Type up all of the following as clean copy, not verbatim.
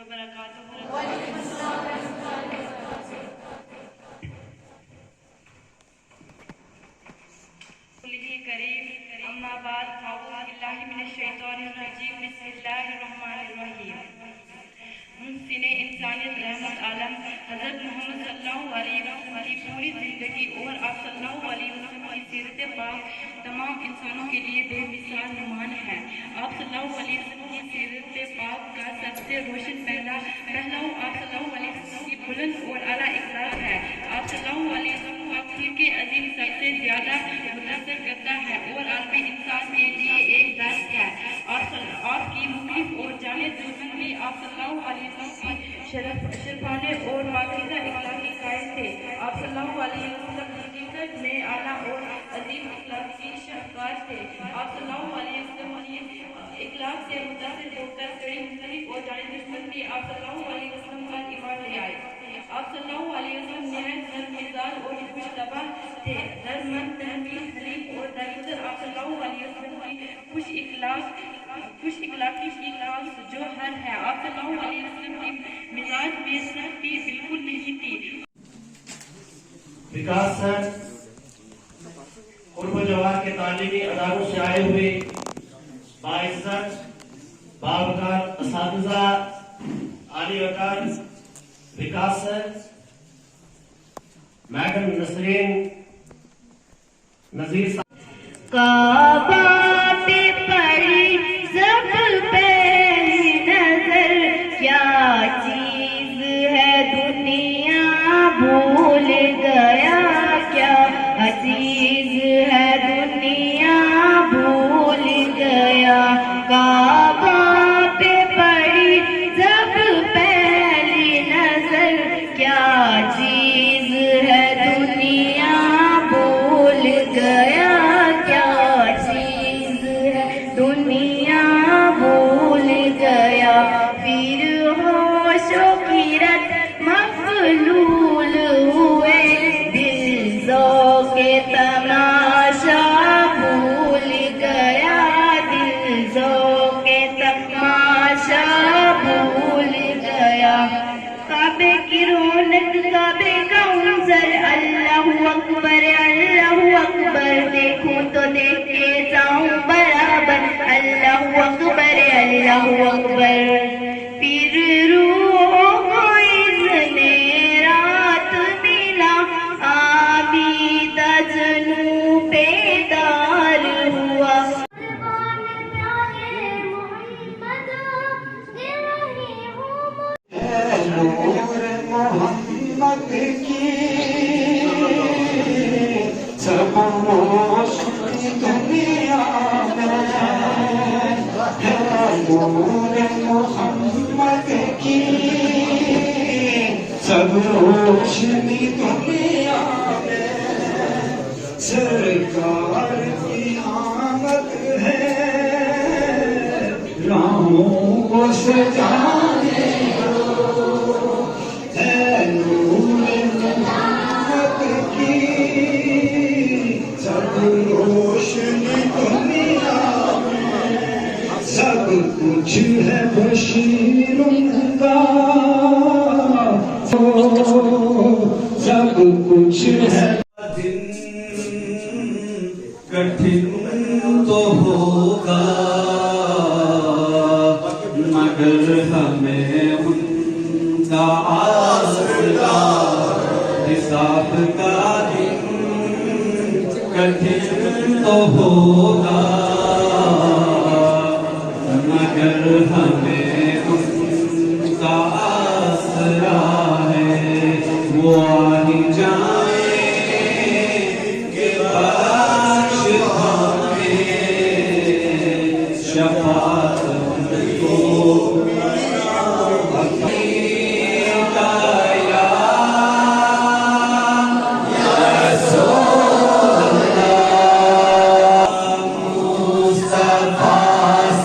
وبرکاتہ۔ کریم اما بعد اعوذ باللہ من الشیطان الرجیم بسم اللہ الرحمن الرحیم۔ محسن انسانیت رحمت عالم حضرت محمد صلی اللہ علیہ وسلم کی پوری زندگی اور آپ صلی اللہ علیہ وسلم کی سیرت پاک تمام انسانوں کے لیے بے مثال نمایاں ہے۔ آپ صلی اللہ علیہ وسلم کی سیرت پاک کا سب سے روشن پہلو آپ صلی اللہ علیہ وسلم کی بلند اور اعلیٰ اخلاق ہے۔ آپ صلی اللہ علیہ وسلم کا خلق عظیم سب سے زیادہ متاثر کرتا ہے اور عالمی انسان کے لیے ایک درس ہے۔ آپ کی مخلص اور جامع زندگی آپ صلی اللہ علیہ وسلم کی شرفانے اور پاکیزہ اخلاقی قائد تھے۔ آپ صلی اللہ علیہ وسلم حقیقت میں اعلیٰ اور عظیم اخلاقی شاہکار تھے۔ آپ صلی اللہ علیہ وسلم کی اخلاق سے متاثر ہو کر کئی مختلف اور جامع دشمن بھی آپ صلی اللہ علیہ وسلم کا ایمان لے آئے۔ آپ صلی اللہ علیہ وسلم نہایت نرم مزاج اور خوش طبع تھے، درمند، تحمل، حلیم اور درگزر۔ آپ صلی اللہ علیہ وسلم کی خوش اخلاقی کی خاص جوہر ہے۔ آپ صلی اللہ علیہ وسلم کی مزاج میں سختی بالکل نہیں تھی۔ وکاس سر قرب و جوار کے تعلیمی اداروں سے آئے ہوئے باعزت باوقار اساتذہ عالی وقار وکاس سر، میڈم نسرین نذیر صاحب، کعبہ پہ پڑی سب پہلی نظر، کیا چیز ہے دنیا بھول گیا، کیا عزیز ہے دنیا بھول گیا، کعبہ پہ پڑی سب پہلی نظر، کیا چیز ہے دنیا بھول گیا، کیا چیز ہے دنیا بھول گیا، پھر ہوش و خیرت مغلول ہوئے، دل ذوق تماشا بھول گیا، دل ذوق تماشا بھول گیا، کعبے کی رونق کعبے کا منظر، اللہ اکبر اللہ اکبر، دیکھوں تو دیکھتے جاؤں برابر، اللہ اکبر اللہ اکبر، پھر روح کو اذن رات ملا، عابدہ جنوں بیدار ہوا۔ محمد کی سب روشنی دنیا میں ہے، نور محمد کی سب روشنی دنیا میں، سرکار کی آمد ہے، راہوں کو سجانے روشنی دنیا میں، سب کچھ ہے بشیر کا، سب کچھ ہے، دن کٹھن تو ہوگا مگر ہمیں ان کا آسرا، حساب کا دن کٹھن تو ہوگا مگر ہمیں ان کا آسرا ہے، وہ آ ہی جائیں کہ بخش ہمیں شفاعت کو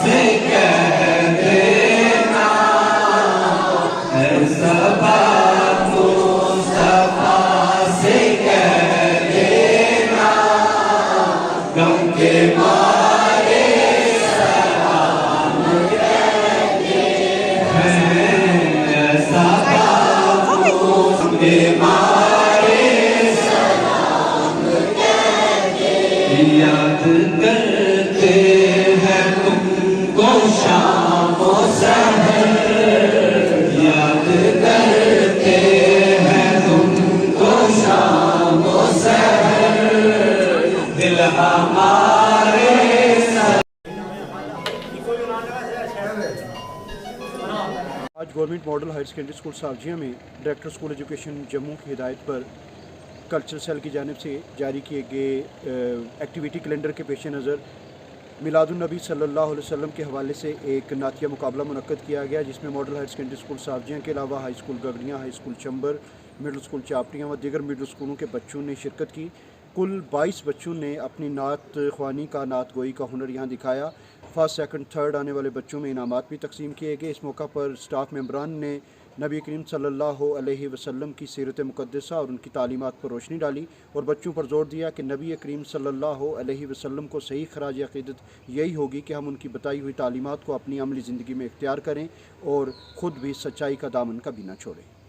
سے کہہ دے آج government model higher secondary school ساوجیہ میں ڈائریکٹر اسکول ایجوکیشن جموں کی ہدایت پر کلچرل سیل کی جانب سے جاری کیے گئے ایکٹیویٹی کیلنڈر کے پیش نظر میلاد النبی صلی اللہ علیہ وسلم کے حوالے سے ایک نعتیہ مقابلہ منعقد کیا گیا، جس میں ماڈل ہائر سیکنڈری اسکول ساوجیہ کے علاوہ high school گگڑیاں، high school چمبر، middle school چاپڑیاں و دیگر مڈل اسکولوں کے بچوں نے شرکت کی۔ کل 22 بچوں نے اپنی نعت خوانی کا نعت گوئی کا ہنر یہاں دکھایا۔ فرسٹ، سیکنڈ، تھرڈ آنے والے بچوں میں انعامات بھی تقسیم کیے گئے۔ اس موقع پر اسٹاف ممبران نے نبی کریم صلی اللہ علیہ وسلم کی سیرت مقدسہ اور ان کی تعلیمات پر روشنی ڈالی اور بچوں پر زور دیا کہ نبی کریم صلی اللہ علیہ وسلم کو صحیح خراج عقیدت یہی ہوگی کہ ہم ان کی بتائی ہوئی تعلیمات کو اپنی عملی زندگی میں اختیار کریں اور خود بھی سچائی کا دامن کبھی نہ چھوڑیں۔